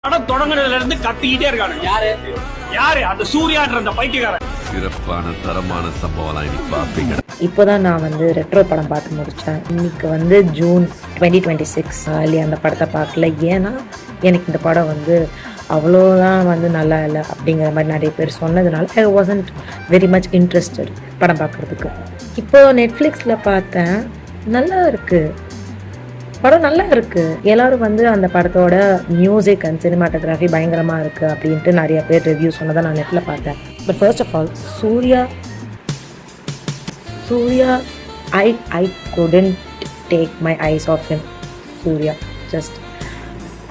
படம் தொடங்குறதுல இருந்து கத்திக்கிட்டே இருக்கானு. யாரு யாரு அந்த சூர்யான்ற அந்த பைத்தியக்காரன். சிறப்பான தரமான சம்பவம் இன்னைக்கு பார்ப்பீங்க. இப்போதான் நான் ரெட்ரோ படம் பார்த்து முடித்தேன். இன்னைக்கு ஜூன் 2026 அந்த படத்தை பார்க்கல. ஏன்னா எனக்கு இந்த படம் அவ்வளோதான் நல்லா இல்லை அப்படிங்கிற மாதிரி நிறைய பேர் சொன்னதுனால I wasn't very much interested படம் பார்க்குறதுக்கு. இப்போ நெட்ஃப்ளிக்ஸில் பார்த்தேன், நல்லா இருக்குது படம், நல்லா இருக்குது. எல்லோரும் அந்த படத்தோட மியூசிக் அண்ட் சினிமாட்டோகிராஃபி பயங்கரமாக இருக்குது அப்படின்ட்டு நிறைய பேர் ரிவ்யூ சொன்னதை நான் நெட்டில் பார்த்தேன். But first of all Surya I couldn't take my eyes off him. Surya just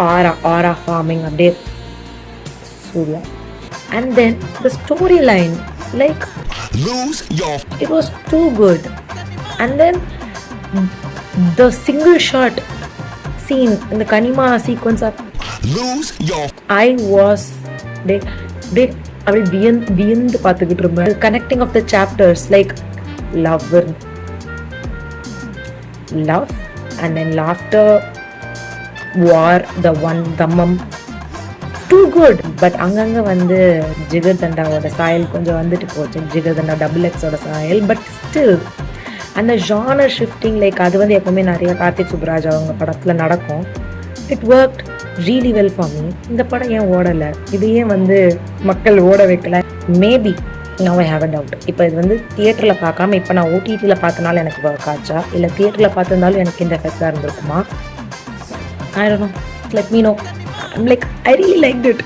aura farming அப்படியே Surya. And then the storyline, like, it was too good. And then the single shot scene in the Kanima sequence of I was அப்படியே வியந்து பார்த்துக்கிட்டு இருந்தேன். Connecting of the chapters, like love and then laughter, war, the one dhammam, too good. But அங்கங்க ஜிகர் தண்டாவோட சாயல் கொஞ்சம் வந்துட்டு போச்சு, ஜிகர் தண்டா XX ஓட சாயல். பட் ஸ்டில் அந்த ஜானர் ஷிஃப்டிங், லைக் அது எப்பவுமே நிறைய கார்த்திக் சுப்ராஜ் அவங்க படத்தில் நடக்கும். It worked really well for me. இந்த படம் ஏன் ஓடலை, இது ஏன் மக்கள் ஓட வைக்கல? Maybe now I have a doubt. இப்போ இது தியேட்டரில் பார்க்காம இப்போ நான் OTTயில் பார்த்தனால எனக்கு ஒர்க் ஆச்சா, இல்லை தியேட்டரில் பார்த்துருந்தாலும் எனக்கு இந்த எஃபெக்டாக இருந்திருக்குமா? I don't know. Let me know. I'm like, I really liked it.